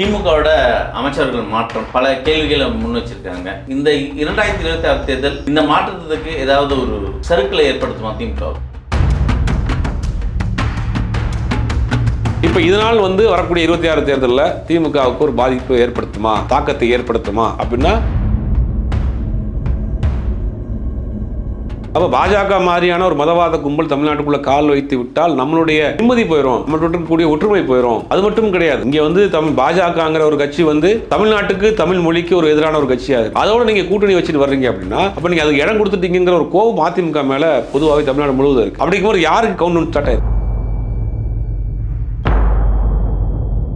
திமுகவோட அமைச்சர்கள் மாற்றம் பல கேள்விகளை முன் வச்சிருக்காங்க. இந்த 2026 தேர்தல் இந்த மாற்றத்துக்கு ஏதாவது ஒரு சறுக்கலை ஏற்படுத்துமா திமுக? இப்போ இதனால் வரக்கூடிய 26 தேர்தலில் திமுகவுக்கு ஒரு பாதிப்பு ஏற்படுத்துமா, தாக்கத்தை ஏற்படுத்துமா அப்படின்னா, அப்போ பாஜக மாதிரியான ஒரு மதவாத கும்பல் தமிழ்நாட்டுக்குள்ள கால் வைத்து விட்டால் நம்மளுடைய நிம்மதி போயிடும், நம்மளுடைய கூடிய ஒற்றுமை போயிடும். அது மட்டும் கிடையாது, இங்க பாஜகங்கிற ஒரு கட்சி தமிழ்நாட்டுக்கு தமிழ் மொழிக்கு ஒரு எதிரான ஒரு கட்சியாது. அதோட நீங்க கூட்டணி வச்சுட்டு வர்றீங்க அப்படின்னா, அப்ப நீங்க அதுக்கு இடம் கொடுத்துட்டீங்கிற ஒரு கோபம் அதிமுக மேல பொதுவாகவே தமிழ்நாடு முழுவதும் இருக்கு. அப்படிங்கும்போது யாருக்கு கவுண்ட் ஸ்டார்ட் ஆயிருக்கு?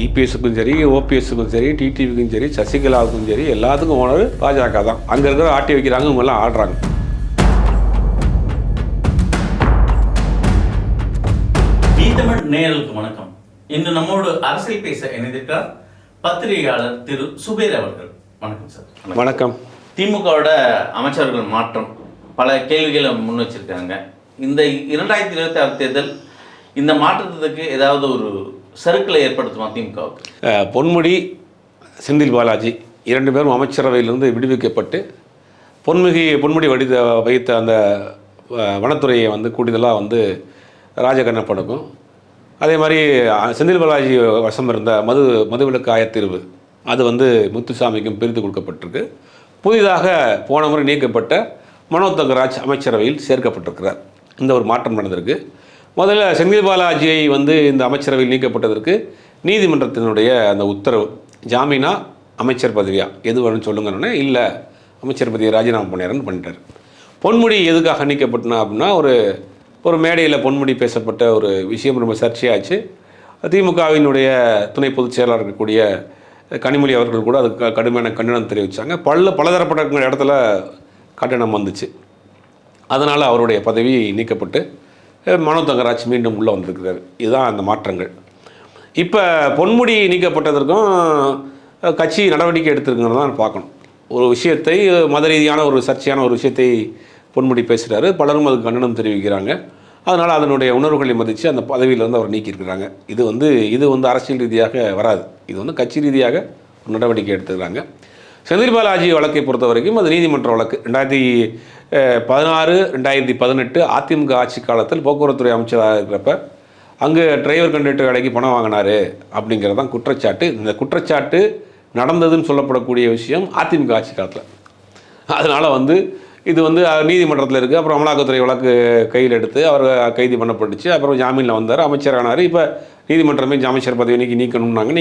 இபிஎஸ்க்கும் சரி, ஓபிஎஸ்க்கும் சரி, டிடிவிக்கும் சரி, சசிகலாவுக்கும் சரி, எல்லாத்துக்கும் ஓனர் பாஜக தான். அங்க இருக்கிற ஆட்டி வைக்கிறாங்க, இவங்க எல்லாம் ஆடுறாங்க. தமிழ் நேயர்களுக்கு வணக்கம். இன்று நம்மோடு அரசியல் பேச இணைந்திருக்கிறார் பத்திரிகையாளர் திரு சுபேர் அவர்கள். வணக்கம் சார். வணக்கம். திமுகவோட அமைச்சர்கள் மாற்றம் பல கேள்விகளை முன் வச்சிருக்காங்க. இந்த 2026 தேர்தல் இந்த மாற்றத்துக்கு ஏதாவது ஒரு சறுக்கலை ஏற்படுத்துமா திமுகவுக்கு? பொன்முடி, செந்தில் பாலாஜி இரண்டு பேரும் அமைச்சரவையிலிருந்து விடுவிக்கப்பட்டு பொன்முடி வைத்த அந்த வனத்துறையை கூடுதலாக ராஜகண்ணப்பனுக்கும், அதே மாதிரி செந்தில் பாலாஜி வசம் இருந்த மதுவிலக்கு ஆயத்தீர்வு அது முத்துசாமிக்கும் பிரித்து கொடுக்கப்பட்டிருக்கு. புதிதாக போன முறை நீக்கப்பட்ட மனோ தங்கராஜ் அமைச்சரவையில் சேர்க்கப்பட்டிருக்கிறார். இந்த ஒரு மாற்றம் நடந்திருக்கு. முதல்ல செந்தில் பாலாஜியை இந்த அமைச்சரவையில் நீக்கப்பட்டதற்கு நீதிமன்றத்தினுடைய அந்த உத்தரவு, ஜாமீனா அமைச்சர் பதவியா எது வேணும்னு சொல்லுங்கன்னு, இல்லை அமைச்சர் பதவியை ராஜினாமா பண்ணிடுறேன்னு பண்ணிட்டார். பொன்முடி எதுக்காக நீக்கப்பட்டனா அப்படின்னா, ஒரு மேடையில் பொன்முடி பேசப்பட்ட ஒரு விஷயம் ரொம்ப சர்ச்சையாச்சு. திமுகவினுடைய துணை பொதுச் செயலாளர் இருக்கக்கூடிய கனிமொழி அவர்கள் கூட அதுக்கு கடுமையான கண்டனம் தெரிவித்தாங்க. பலதரப்பட்ட இடத்துல கண்டனம் வந்துச்சு. அதனால் அவருடைய பதவி நீக்கப்பட்டு மனோ தங்கராஜ் மீண்டும் உள்ளே வந்திருக்கிறார். இதுதான் அந்த மாற்றங்கள். இப்போ பொன்முடி நீக்கப்பட்டதற்கும் கட்சி நடவடிக்கை எடுத்திருக்குன்னு தான் பார்க்கணும். ஒரு விஷயத்தை, மத ரீதியான ஒரு சர்ச்சையான ஒரு விஷயத்தை பொன்முடி பேசுகிறாரு, பலரும் அதுக்கு கண்டனம் தெரிவிக்கிறாங்க. அதனால் அதனுடைய உணர்வுகளை மதித்து அந்த பதவியிலேருந்து அவர் நீக்கியிருக்கிறாங்க. இது அரசியல் ரீதியாக வராது, இது கட்சி ரீதியாக ஒரு நடவடிக்கை எடுத்துக்கிறாங்க. செந்தில் பாலாஜி வழக்கை பொறுத்த வரைக்கும் அது நீதிமன்ற வழக்கு. 2016, 2018 அதிமுக ஆட்சி காலத்தில் போக்குவரத்துறை அமைச்சராக இருக்கிறப்ப அங்கே டிரைவர் கண்டக்டர் வேலைக்கு பணம் வாங்கினார் அப்படிங்கிறதான் குற்றச்சாட்டு. இந்த குற்றச்சாட்டு நடந்ததுன்னு சொல்லப்படக்கூடிய விஷயம் அதிமுக ஆட்சி காலத்தில். அதனால் இது நீதிமன்றத்தில் இருக்குது. அப்புறம் அமலாக்கத்துறை வழக்கு கையில் எடுத்து அவர் கைது பண்ணப்பட்டுச்சு. அப்புறம் ஜாமீனில் வந்தார், அமைச்சரானார். இப்போ நீதிமன்றமே அமைச்சர் பதவி நீக்கணும்னாங்க,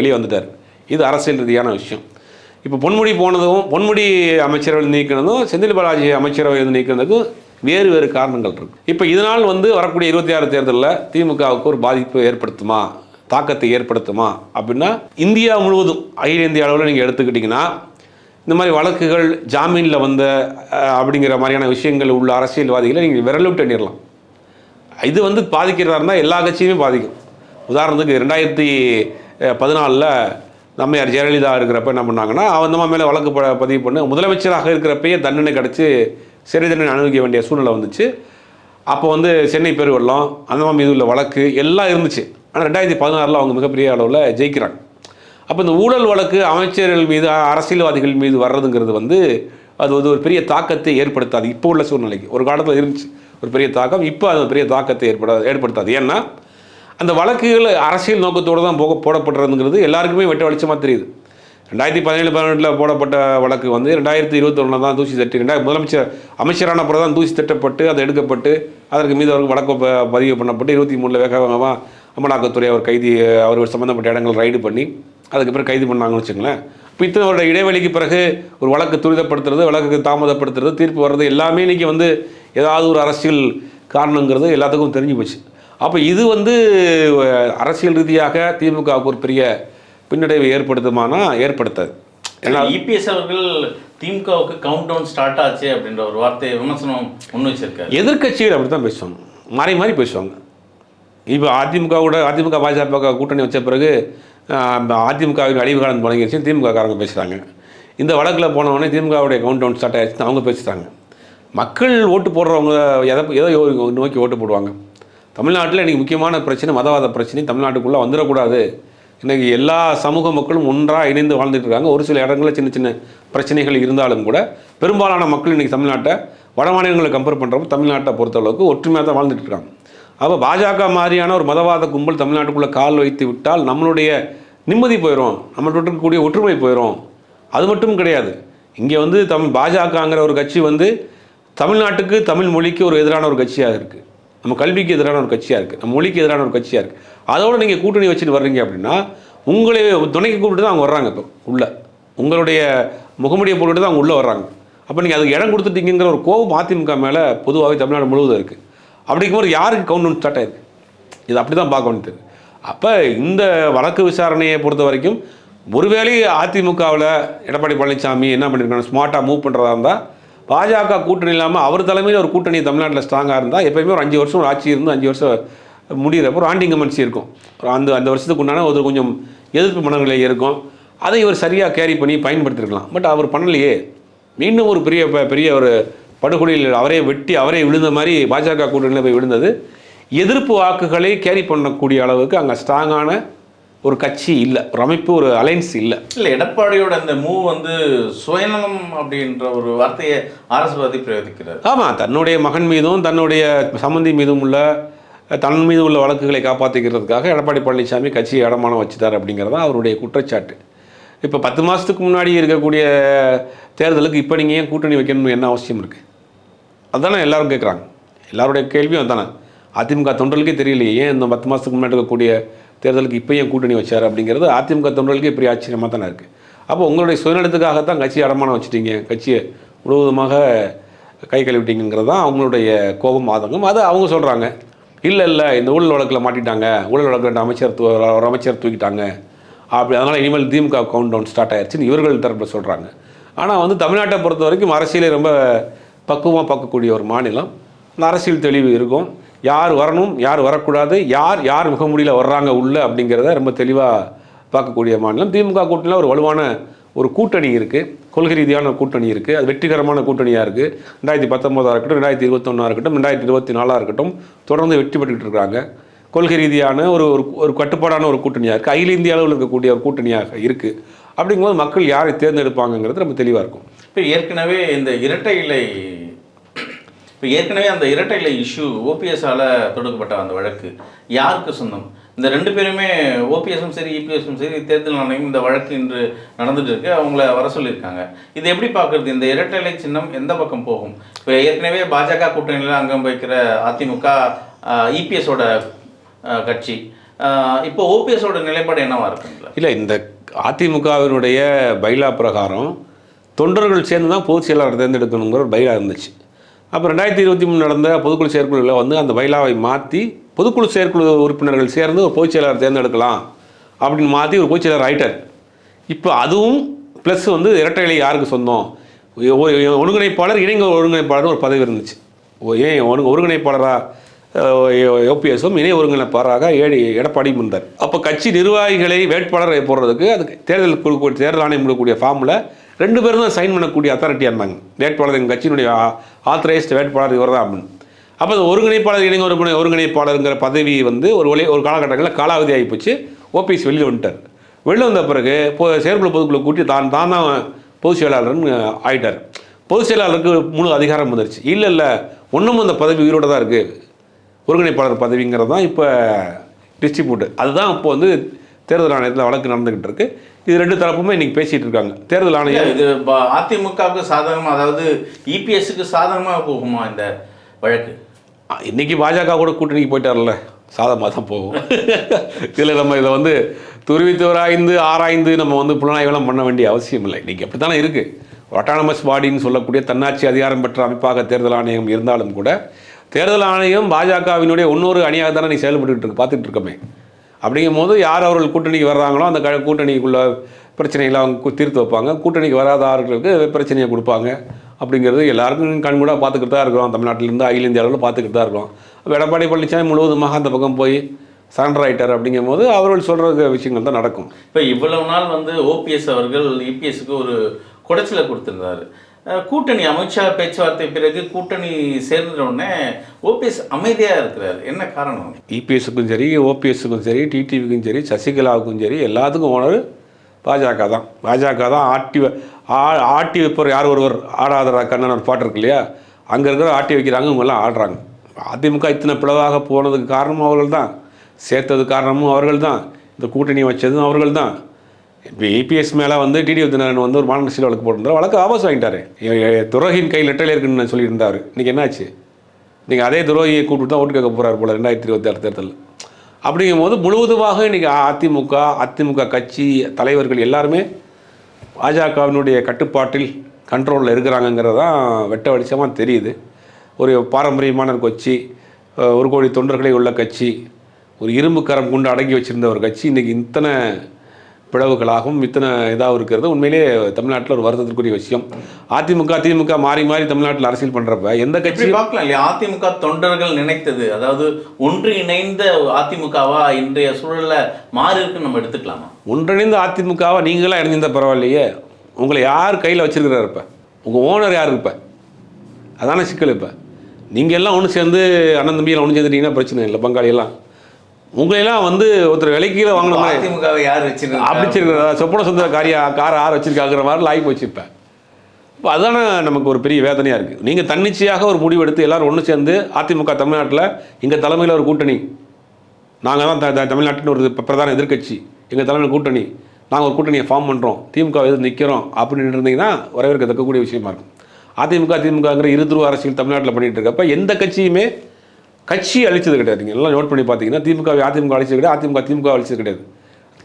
வெளியே வந்துட்டார். இது அரசியல் ரீதியான விஷயம். இப்போ பொன்முடி அமைச்சரவை நீக்கினதும் செந்தில் பாலாஜி அமைச்சரவை நீக்கினதுக்கும் வேறு காரணங்கள் இருக்குது. இப்போ இதனால் வரக்கூடிய 26 தேர்தலில் திமுகவுக்கு ஒரு பாதிப்பு ஏற்படுத்துமா, தாக்கத்தை ஏற்படுத்துமா அப்படின்னா, இந்தியா முழுவதும் அகில இந்திய அளவில் நீங்கள் எடுத்துக்கிட்டிங்கன்னா, இந்த மாதிரி வழக்குகள் ஜாமீனில் வந்த அப்படிங்கிற மாதிரியான விஷயங்கள் உள்ள அரசியல்வாதிகளை நீங்கள் விரலுட்டு எண்ணிடலாம். இது பாதிக்கிறதா இருந்தால் எல்லா கட்சியுமே பாதிக்கும். உதாரணத்துக்கு 2014 நம்மையார் ஜெயலலிதா இருக்கிறப்ப என்ன பண்ணாங்கன்னா, அந்த மேலே வழக்கு பதிவு பண்ணி முதலமைச்சராக இருக்கிறப்பயே தண்டனை கிடச்சி சிறை தண்டனை அனுபவிக்க வேண்டிய சூழ்நிலை வந்துச்சு. அப்போ சென்னை பெருவெள்ளம், அந்த மீது உள்ள வழக்கு எல்லாம் இருந்துச்சு. ஆனால் 2016 அவங்க மிகப்பெரிய அளவில் ஜெயிக்கிறாங்க. அப்போ இந்த ஊழல் வழக்கு அமைச்சர்கள் மீது, அரசியல்வாதிகள் மீது வர்றதுங்கிறது அது ஒரு பெரிய தாக்கத்தை ஏற்படுத்தாது. இப்போ உள்ள சூழ்நிலைக்கு ஒரு காலத்தில் இருந்துச்சு ஒரு பெரிய தாக்கம், இப்போ அது பெரிய தாக்கத்தை ஏற்படுத்தாது. ஏன்னா அந்த வழக்குகள் அரசியல் நோக்கத்தோடு தான் போடப்படுறதுங்கிறது எல்லாருக்குமே வெட்ட வெளிச்சமாக தெரியுது. 2017-18 போடப்பட்ட வழக்கு 2021 தான் தூசி தட்டி, முதலமைச்சர் அமைச்சரான பிறகு தான் தூசி தட்டப்பட்டு அதை எடுக்கப்பட்டு அதற்கு மீது அவருக்கு வழக்கு பதிவு பண்ணப்பட்டு 23 வேக வேகமாக அமலாக்கத்துறை அவர் சம்மந்தப்பட்ட இடங்கள் ரைடு பண்ணி அதுக்கப்புறம் கைது பண்ணாங்கன்னு வச்சுங்களேன். இப்போ இத்தனை இடைவெளிக்கு பிறகு ஒரு வழக்கு துரிதப்படுத்துறது, வழக்கு தாமதப்படுத்துறது, தீர்ப்பு வர்றது எல்லாமே இன்றைக்கி ஏதாவது ஒரு அரசியல் காரணங்கிறது எல்லாத்துக்கும் தெரிஞ்சு போச்சு. அப்போ இது அரசியல் ரீதியாக திமுகவுக்கு ஒரு பெரிய பின்னடைவை ஏற்படுத்துமானா ஏற்படுத்தாது. ஏன்னா இபிஎஸ் அவர்கள் திமுகவுக்கு கவுண்ட் டவுன் ஸ்டார்ட் ஆச்சு அப்படின்ற ஒரு வார்த்தையை விமர்சனம் முன் வச்சிருக்காரு. எதிர்கட்சிகள் அப்படி தான் பேசுவாங்க, மாறி பேசுவாங்க. இப்போ அதிமுக பாஜக கூட்டணி வச்ச பிறகு அதிமுகவின் அழிவு காலம் தொடங்கிடுச்சு, திமுக காரங்க பேசுகிறாங்க. இந்த வழக்கில் போனவொடனே திமுகவுடைய கவுண்ட் டவுன் ஸ்டார்ட் ஆகிடுச்சுன்னு அவங்க பேசுகிறாங்க. மக்கள் ஓட்டு போடுறவங்க எதோ நோக்கி ஓட்டு போடுவாங்க. தமிழ்நாட்டில் இன்றைக்கி முக்கியமான பிரச்சனை மதவாத பிரச்சனை தமிழ்நாட்டுக்குள்ளே வந்துடக்கூடாது, இன்றைக்கி எல்லா சமூக மக்களும் ஒன்றாக இணைந்து வாழ்ந்துட்டு இருக்காங்க. ஒரு சில இடங்களில் சின்ன சின்ன பிரச்சனைகள் இருந்தாலும் கூட பெரும்பாலான மக்கள் இன்றைக்கி தமிழ்நாட்டை வட மாநிலங்களை கம்பேர் பண்ணுறப்போ தமிழ்நாட்டை பொறுத்தளவுக்கு ஒற்றுமையாக தான் வாழ்ந்துட்டு இருக்காங்க. அப்போ பாஜக மாதிரியான ஒரு மதவாத கும்பல் தமிழ்நாட்டுக்குள்ளே கால் வைத்து விட்டால் நம்மளுடைய நிம்மதி போயிடும், நம்மள்ட்ட இருக்கக்கூடிய ஒற்றுமை போயிடும். அது மட்டும் கிடையாது, இங்கே வந்து பாஜகங்கிற ஒரு கட்சி வந்து தமிழ்நாட்டுக்கு தமிழ் மொழிக்கு ஒரு எதிரான ஒரு கட்சியாக இருக்குது, நம்ம கல்விக்கு எதிரான ஒரு கட்சியாக இருக்குது, நம்ம மொழிக்கு எதிரான ஒரு கட்சியாக இருக்குது. அதோடு நீங்கள் கூட்டணி வச்சுட்டு வர்றீங்க அப்படின்னா உங்களை துணைக்கு கூப்பிட்டு தான் அவங்க வர்றாங்க. இப்போ உள்ளே உங்களுடைய முகமுடியை போட்டுட்டு தான் அவங்க உள்ளே வர்றாங்க. அப்போ நீங்கள் அதுக்கு இடம் கொடுத்துட்டீங்கிற ஒரு கோபம் அதிமுக மேலே பொதுவாகவே தமிழ்நாடு முழுவதும் இருக்குது. அப்படிங்கும்போது யாருக்கு கவுண்ட் ஸ்டார்ட் ஆயிருக்கு, இது அப்படி தான் பார்க்க வேண்டியது. அப்போ இந்த வழக்கு விசாரணையை பொறுத்த வரைக்கும் ஒருவேளை அதிமுகவில் எடப்பாடி பழனிசாமி என்ன பண்ணியிருக்காங்க, ஸ்மார்ட்டாக மூவ் பண்ணுறதா இருந்தால் பாஜக கூட்டணி இல்லாமல் அவர் தலைமையில் ஒரு கூட்டணி தமிழ்நாட்டில் ஸ்ட்ராங்காக இருந்தால் எப்போயுமே ஒரு 5 வருஷம் ஒரு ஆட்சி இருந்து 5 வருஷம் முடிகிறப்போ ஒரு ஆண்டிங்கமன்சி இருக்கும். அந்த வருஷத்துக்கு உண்டான ஒரு கொஞ்சம் எதிர்ப்பு மனநிலை இருக்கும். அதை இவர் சரியாக கேரி பண்ணி பயன்படுத்திருக்கலாம். பட் அவர் பண்ணலையே. மீண்டும் ஒரு பெரிய ஒரு படுகொலையில் அவரே வெட்டி அவரே விழுந்த மாதிரி பாஜக கூட்டணியில் போய் விழுந்தது. எதிர்ப்பு வாக்குகளை கேரி பண்ணக்கூடிய அளவுக்கு அங்கே ஸ்ட்ராங்கான ஒரு கட்சி இல்லை, ஒரு அமைப்பு, ஒரு அலைன்ஸ் இல்லை. எடப்பாடியோட அந்த மூவ் வந்து சுயநலம் அப்படின்ற ஒரு வார்த்தையை அரசுவாதி பிரயோகிக்கிறார். ஆமாம், தன்னுடைய மகன் மீதும் தன்னுடைய சம்பந்தி மீதும் உள்ள தன் மீது உள்ள வழக்குகளை காப்பாற்றிக்கிறதுக்காக எடப்பாடி பழனிசாமி கட்சியை அடமானம் வச்சுட்டார் அப்படிங்கிறதான் அவருடைய குற்றச்சாட்டு. இப்போ 10 மாதத்துக்கு முன்னாடி இருக்கக்கூடிய தேர்தலுக்கு இப்போ நீங்கள் ஏன் கூட்டணி வைக்கணும்னு என்ன அவசியம் இருக்குது? அதுதானே எல்லாரும் கேட்குறாங்க. எல்லாருடைய கேள்வியும் அதுதானே. அதிமுக தொண்டர்களுக்கே தெரியலையே ஏன் இந்த 10 மாதத்துக்கு முன்னாடி இருக்கக்கூடிய தேர்தலுக்கு இப்போ ஏன் கூட்டணி வச்சார் அப்படிங்கிறது அதிமுக தொண்டர்களுக்கே பெரிய ஆச்சரியமாக தானே இருக்குது. அப்போ உங்களுடைய சுயநலத்துக்காகத்தான் கட்சியை அடமானம் வச்சுட்டீங்க, கட்சியை முழுவதுமாக கை கழுவிட்டீங்கிறது தான் அவங்களுடைய கோபம், ஆதங்கம். அது அவங்க சொல்கிறாங்க. இல்லை இந்த ஊழல் வழக்கில் மாட்டிட்டாங்க, ஊழல் வழக்கில் ஒரு அமைச்சர் தூக்கிட்டாங்க அப்படி, அதனால் இனிமேல் திமுக கவுண்ட் டவுன் ஸ்டார்ட் ஆயிடுச்சுன்னு இவர்கள் தரப்பில் சொல்கிறாங்க. ஆனால் வந்து தமிழ்நாட்டை பொறுத்த வரைக்கும் அரசியலை ரொம்ப பக்குவமாக பார்க்கக்கூடிய ஒரு மாநிலம். அந்த அரசியல் தெளிவு இருக்கும். யார் வரணும், யார் வரக்கூடாது, யார் முகமூடியில் வர்றாங்க உள்ள அப்படிங்கிறத ரொம்ப தெளிவாக பார்க்கக்கூடிய மாநிலம். திமுக கூட்டணியில் ஒரு வலுவான ஒரு கூட்டணி இருக்குது, கொள்கை ரீதியான ஒரு கூட்டணி இருக்குது. அது வெற்றிகரமான கூட்டணியாக இருக்குது. 2019 இருக்கட்டும், 2021 இருக்கட்டும், 2024 இருக்கட்டும், தொடர்ந்து வெற்றி பெற்றுக்கிட்டு இருக்காங்க. கொள்கை ரீதியான ஒரு கட்டுப்பாடான ஒரு கூட்டணியாக இருக்குது, அகில இந்திய அளவில் இருக்கக்கூடிய ஒரு கூட்டணியாக இருக்குது. அப்படிங்கும்போது மக்கள் யாரை தேர்ந்தெடுப்பாங்கங்கிறது ரொம்ப தெளிவாக இருக்கும். இப்போ ஏற்கனவே அந்த இரட்டை இலை இஷ்யூ ஓபிஎஸ்ஸால் தொடுக்கப்பட்ட அந்த வழக்கு யாருக்கு சொந்தம்? இந்த 2 பேருமே ஓபிஎஸும் சரி இபிஎஸும் சரி தேர்தல் ஆணையம் இந்த வழக்கு இன்று நடந்துட்டு இருக்கு, அவங்கள வர சொல்லியிருக்காங்க. இது எப்படி பார்க்குறது? இந்த இரட்டை இலை சின்னம் எந்த பக்கம் போகும்? இப்போ ஏற்கனவே பாஜக கூட்டணியில் அங்கம் வைக்கிற அதிமுக இபிஎஸோட கட்சி, இப்போ ஓபிஎஸோட நிலைப்பாடு என்னவா இருக்குங்களா? இல்லை, இந்த அதிமுகவினுடைய பைலா பிரகாரம் தொண்டர்கள் சேர்ந்து தான் பொதுச் செயலாளர் தேர்ந்தெடுக்கணுங்கிற ஒரு பைலா இருந்துச்சு. அப்போ 2023 நடந்த பொதுக்குழு செயற்குழுவில் வந்து அந்த பைலாவை மாற்றி பொதுக்குழு செயற்குழு உறுப்பினர்கள் சேர்ந்து ஒரு பொதுச் செயலாளர் தேர்ந்தெடுக்கலாம் அப்படின்னு மாற்றி ஒரு பொதுச் செயலாளர் ஆயிட்டார். இப்போ அதுவும் ப்ளஸ் வந்து இரட்டை இலை யாருக்கு சொந்தம்? ஒருங்கிணைப்பாளர், இணை ஒருங்கிணைப்பாளர் ஒரு பதவி இருந்துச்சு. ஏன் ஒருங்கிணைப்பாளராக ஓபிஎஸும் இணை ஒருங்கிணைப்பாளராக எடப்பாடியும் இருந்தார். அப்போ கட்சி நிர்வாகிகளை வேட்பாளரை போடுறதுக்கு அதுக்கு தேர்தல் ஆணையம் கொடுக்கக்கூடிய ஃபார்மில் 2 பேரும் தான் சைன் பண்ணக்கூடிய அத்தாரிட்டியாக இருந்தாங்க. வேட்பாளர் எங்கள் கட்சியினுடைய ஆத்தரைஸ்டு வேட்பாளர் இவர் தான் அப்படின்னு. அப்போ அந்த ஒருங்கிணைப்பாளர் இணை ஒருங்கிணைப்பாளருங்கிற பதவி வந்து ஒரு காலகட்டங்களில் காலாவதி ஆகிப்போச்சு. ஓபிஎஸ் வெளியில் வந்துட்டார். வெளியில் வந்த பிறகு செயற்குழு பொதுக்குழு கூட்டி தான் பொதுச் செயலாளர்னு ஆகிட்டார். பொதுச் செயலாளருக்கு முழு அதிகாரம் வந்துருச்சு. இல்லை ஒன்றும் அந்த பதவி உயிரோடு தான் இருக்குது, ஒருங்கிணைப்பாளர் பதவிங்கிறது தான் இப்போ டிஸ்ட்ரிபியூட். அதுதான் இப்போ வந்து தேர்தல் ஆணையத்தில் வழக்கு நடந்துக்கிட்டு இருக்கு. இது 2 தரப்புமே இன்றைக்கி பேசிகிட்டு இருக்காங்க. தேர்தல் ஆணையம் இது அதிமுகவுக்கு சாதகமாக, அதாவது இபிஎஸ்க்கு சாதகமாக போகுமா இந்த வழக்கு? இன்றைக்கி பாஜக கூட கூட்டணிக்கு போயிட்டார்ல, சாதகமாக தான் போகும். இதில் நம்ம இதை வந்து துருவித்துவராய்ந்து ஆராய்ந்து நம்ம வந்து புலனாய்வெல்லாம் பண்ண வேண்டிய அவசியம் இல்லை. இன்றைக்கி அப்படி தானே இருக்குது. அட்டானமஸ் பாடின்னு சொல்லக்கூடிய தன்னாட்சி அதிகாரம் பெற்ற அமைப்பாக தேர்தல் ஆணையம் இருந்தாலும் கூட தேர்தல் ஆணையம் பாஜகவினுடைய இன்னொரு அணியாக தானே நீ செயல்பட்டு பார்த்துட்டு இருக்கோமே. அப்படிங்கும் போது யார் அவர்கள் கூட்டணிக்கு வர்றாங்களோ அந்த கூட்டணிக்குள்ள பிரச்சனைகளை அவங்க தீர்த்து வைப்பாங்க. கூட்டணிக்கு வராத ஆர்களுக்கு பிரச்சனையை கொடுப்பாங்க. அப்படிங்கிறது எல்லாருக்கும் கண்கூடாக பார்த்துக்கிட்டு தான் இருக்கிறோம். தமிழ்நாட்டிலேருந்து அகில இந்திய அளவில் பார்த்துக்கிட்டு தான் இருக்கிறோம். அப்போ எடப்பாடி பழனிசாமி முழுவதுமாக அந்த பக்கம் போய் சரண்டர் ஆகிட்டார். அப்படிங்கும் போது அவர்கள் சொல்கிற விஷயங்கள் தான் நடக்கும். இப்போ இவ்வளவு நாள் வந்து ஓபிஎஸ் அவர்கள் இபிஎஸ்க்கு ஒரு குடைச்சலை கொடுத்துருந்தாரு. கூட்டணி அமித்ஷா பேச்சுவார்த்தை பிறகு கூட்டணி சேர்ந்த உடனே ஓபிஎஸ் அமைதியாக இருக்கிறார், என்ன காரணம்? இபிஎஸ்க்கும் சரி, ஓபிஎஸ்க்கும் சரி, டிடிவிக்கும் சரி, சசிகலாவுக்கும் சரி, எல்லாத்துக்கும் ஓனர் பாஜக தான். பாஜக தான் ஆட்டி வைப்பவர் யார் ஒருவர் ஆடாதரா கண்ணன் ஒரு பாட்டு இருக்கு இல்லையா, அங்கே இருக்கிற ஆட்டி வைக்கிறாங்க, இவங்கெல்லாம் ஆடுறாங்க. அதிமுக இத்தனை பிளவாக போனதுக்கு காரணமும் அவர்கள் தான், சேர்த்தது காரணமும் அவர்கள் தான், இந்த கூட்டணி வச்சதும் அவர்கள் தான். இப்போ ஏபிஎஸ் மேலே வந்து டிடிவி தினகரன் வந்து ஒரு மாநில வழக்கு போட்டிருந்தார், வழக்கு வாபஸ் வாங்கிட்டாரு. துரோகியின் கையில் லெட்டரில் இருக்குன்னு சொல்லியிருந்தார். இன்றைக்கி என்னாச்சு? நீங்கள் அதே துரோகியை கூப்பிட்டு தான் ஓட்டு கேட்க போகிறார் போல் 2026 தேர்தலில். அப்படிங்கும் போது முழுவதுமாக இன்றைக்கி அதிமுக கட்சி தலைவர்கள் எல்லாருமே பாஜகவினுடைய கட்டுப்பாட்டில் கண்ட்ரோலில் இருக்கிறாங்கங்கிறது தான் வெட்ட வெளிச்சமாக தெரியுது. ஒரு பாரம்பரியமான கட்சி, 1 கோடி தொண்டர்களை உள்ள கட்சி, ஒரு இரும்பு கரம் கொண்டு அடங்கி வச்சுருந்த ஒரு கட்சி இன்றைக்கி இத்தனை பிளவுகளாகவும் இத்தனை இதாகவும் இருக்கிறது உண்மையிலேயே தமிழ்நாட்டில் ஒரு வருத்தத்திற்குரிய விஷயம். திமுக மாறி மாறி தமிழ்நாட்டில் அரசியல் பண்ணுறப்ப எந்த கட்சி பார்க்கலாம் இல்லையா? அதிமுக தொண்டர்கள் நினைத்தது, அதாவது ஒன்று இணைந்த அதிமுகவா இன்றைய சூழலில் மாறி இருக்குன்னு நம்ம எடுத்துக்கலாமா? ஒன்றிணைந்த அதிமுகவா நீங்களாம் இணைஞ்சிருந்தா பரவாயில்லையே, உங்களை யார் கையில் வச்சிருக்கிறார்? இப்போ உங்கள் ஓனர் யார்? இப்போ அதான சிக்கல். இப்போ நீங்கள் எல்லாம் ஒன்று சேர்ந்து அண்ணன் தம்பியெல்லாம் ஒன்று சேர்ந்துட்டீங்கன்னா பிரச்சனை இல்லை. பங்காளியெல்லாம் உங்களெல்லாம் வந்து ஒருத்தர் விலைக்கீழே வாங்கின மாதிரி அதிமுகவை யார் வச்சிருக்கா? அப்படி வச்சிருக்கிறதா சொப்பன சுந்தர காரை யார் வச்சிருக்காங்கிற மாதிரி ஆகி போச்சுருப்பேன். இப்போ அதுதானே நமக்கு ஒரு பெரிய வேதனையாக இருக்குது. நீங்கள் தன்னிச்சையாக ஒரு முடிவு எடுத்து எல்லோரும் ஒன்று சேர்ந்து அதிமுக தமிழ்நாட்டில் எங்கள் தலைமையில் ஒரு கூட்டணி, நாங்கள் தான் தமிழ்நாட்டின் ஒரு பிரதான எதிர்க்கட்சி, எங்கள் தலைமையில் கூட்டணி, நாங்கள் ஒரு கூட்டணியை ஃபார்ம் பண்ணுறோம், திமுக எதிர்த்து நிற்கிறோம் அப்படின்னு இருந்தீங்கன்னா வரவேற்கத்தக்கக்கூடிய விஷயமா இருக்கும். திமுகங்கிற இருதுருவ அரசியல் தமிழ்நாட்டில் பண்ணிகிட்டு இருக்கப்ப எந்த கட்சியுமே கட்சி அழிச்சது கிடையாது. நீங்கள் எல்லாம் நோட் பண்ணி பார்த்தீங்கன்னா அதிமுக அழிச்சது கிடையாது, திமுக அழிச்சது கிடையாது.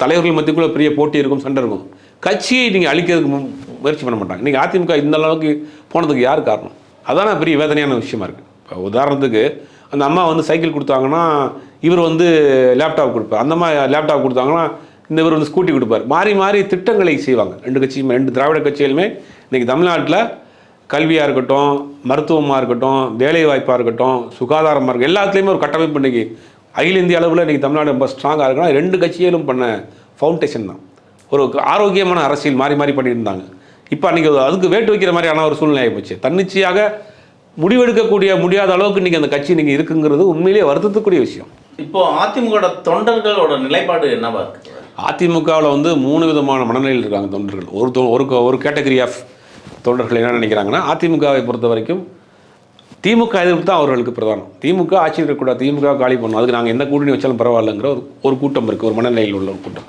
தலைவர்கள் மத்தியக்குள்ளே பெரிய போட்டி இருக்கும், சண்டை இருக்கும். கட்சியை நீங்கள் அழிக்கிறதுக்கு முயற்சி பண்ண மாட்டாங்க. இன்றைக்கி அதிமுக இந்த அளவுக்கு போனதுக்கு யார் காரணம்? அதான பெரிய வேதனையான விஷயமா இருக்குது. இப்போ உதாரணத்துக்கு அந்த அம்மா வந்து சைக்கிள் கொடுத்தாங்கன்னா இவர் வந்து லேப்டாப் கொடுப்பார், அந்த அம்மா லேப்டாப் கொடுத்தாங்கன்னா இந்த இவர் வந்து ஸ்கூட்டி கொடுப்பார். மாறி மாறி திட்டங்களை செய்வாங்க ரெண்டு கட்சியுமே. 2 திராவிட கட்சிகளுமே இன்றைக்கி தமிழ்நாட்டில் கல்வியாக இருக்கட்டும், மருத்துவமாக இருக்கட்டும், வேலைவாய்ப்பாக இருக்கட்டும், சுகாதாரமாக இருக்கட்டும், எல்லாத்துலேயுமே ஒரு கட்டமைப்பு இன்றைக்கி அகில இந்திய அளவில் இன்றைக்கி தமிழ்நாடு ரொம்ப ஸ்ட்ராங்காக இருக்குன்னா 2 கட்சியிலும் பண்ண ஃபவுண்டேஷன் தான். ஒரு ஆரோக்கியமான அரசியல் மாறி மாறி பண்ணிட்டு இருந்தாங்க. இப்போ அன்றைக்கி அதுக்கு வேட்டு வைக்கிற மாதிரியான ஒரு சூழ்நிலை ஆகிப்போச்சு. தன்னிச்சையாக முடிவெடுக்கக்கூடிய முடியாத அளவுக்கு இன்றைக்கி அந்த கட்சி இன்றைக்கி இருக்குங்கிறது உண்மையிலேயே வருத்தத்துக்குரிய விஷயம். இப்போ அதிமுக தொண்டர்களோட நிலைப்பாடு என்னவா இருக்குது? அதிமுகவில் வந்து 3 விதமான மனநிலையில் இருக்காங்க தொண்டர்கள். ஒரு கேட்டகரி ஆஃப் தொண்டர்கள் என்ன நினைக்கிறாங்கன்னா, அதிமுகவை பொறுத்த வரைக்கும் திமுக எதிர்ப்பு தான் அவர்களுக்கு பிரதானம். திமுக ஆட்சி இருக்கக்கூடாது, திமுக காலி பண்ணணும், அதுக்கு நாங்கள் எந்த கூட்டணி வச்சாலும் பரவாயில்லைங்கிற ஒரு கூட்டம் இருக்குது, ஒரு மனநிலையில் உள்ள ஒரு கூட்டம்.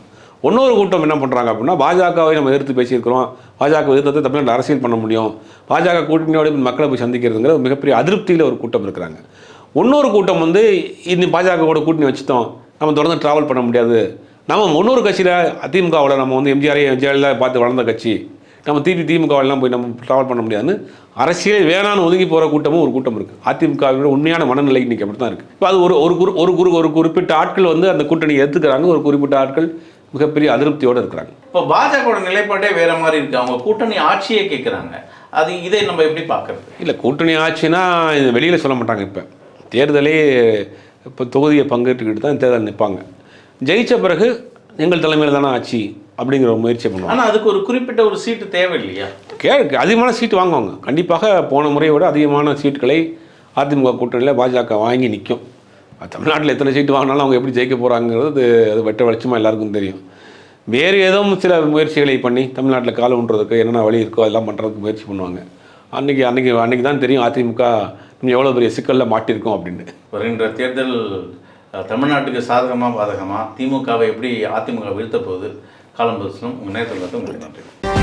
இன்னொரு கூட்டம் என்ன பண்ணுறாங்க அப்படின்னா, பாஜகவை நம்ம எதிர்த்து பேசியிருக்கிறோம், பாஜக எதிர்த்து தமிழ்நாட்டில் அரசியல் பண்ண முடியும், பாஜக கூட்டணியோட மக்களை போய் சந்திக்கிறதுங்கிற மிகப்பெரிய அதிருப்தியில் ஒரு கூட்டம் இருக்கிறாங்க. இன்னொரு கூட்டம் வந்து இன்னும் பாஜகவோட கூட்டணி வச்சுட்டோம், நம்ம தொடர்ந்து ட்ராவல் பண்ண முடியாது, நம்ம இன்னொரு கட்சியில் அதிமுகவில் நம்ம வந்து ஜெயலலிதா பார்த்து வளர்ந்த கட்சி, நம்ம திமுகவெல்லாம் போய் நம்ம ட்ராவல் பண்ண முடியாதுன்னு அரசியல் வேணான்னு ஒதுங்கி போகிற கூட்டமும் ஒரு கூட்டம் இருக்குது. அதிமுகவோட உண்மையான மனநிலை இன்றைக்கி அப்படி தான் இருக்குது. இப்போ அது ஒரு குறிப்பிட்ட ஆட்கள் வந்து அந்த கூட்டணியை ஏற்றுக்கிறாங்க, ஒரு குறிப்பிட்ட ஆட்கள் மிகப்பெரிய அதிருப்தியோடு இருக்கிறாங்க. இப்போ பாஜகவோட நிலைப்பாட்டே வேறு மாதிரி இருக்குது, அவங்க கூட்டணி ஆட்சியே கேட்குறாங்க. இதை நம்ம எப்படி பார்க்குறது? இல்லை, கூட்டணி ஆட்சினா இது வெளியில் சொல்ல மாட்டாங்க. இப்போ தேர்தலே இப்போ தொகுதியை பங்கேற்றுக்கிட்டு தான் தேர்தல் நிற்பாங்க. ஜெயித்த பிறகு எங்கள் தலைமையில் தானே ஆட்சி அப்படிங்கிற ஒரு முயற்சி பண்ணுவாங்க. ஆனால் அதுக்கு ஒரு குறிப்பிட்ட ஒரு சீட்டு தேவை இல்லையா? அதிகமான சீட்டு வாங்குவாங்க. கண்டிப்பாக போன முறையை விட அதிகமான சீட்டுகளை அதிமுக கூட்டணியில் பாஜக வாங்கி நிற்கும். தமிழ்நாட்டில் எத்தனை சீட்டு வாங்கினாலும் அவங்க எப்படி ஜெயிக்க போகிறாங்கிறது அது வெட்ட வெளிச்சமாக எல்லாருக்கும் தெரியும். வேறு ஏதும் சில முயற்சிகளை பண்ணி தமிழ்நாட்டில் காலம் ஊன்றதுக்கு என்னென்ன வழி இருக்கோ அதெல்லாம் பண்ணுறதுக்கு முயற்சி பண்ணுவாங்க. அன்றைக்கி தான் தெரியும் அதிமுக எவ்வளோ பெரிய சிக்கலில் மாட்டியிருக்கோம் அப்படின்னு. வருகின்ற தேர்தல் தமிழ்நாட்டுக்கு சாதகமாக பாதகமாக திமுகவை எப்படி அதிமுக வீழ்த்த போகுது காலம் பேசணும். உங்கள் நேரத்தில் உங்களுக்கு நன்றி.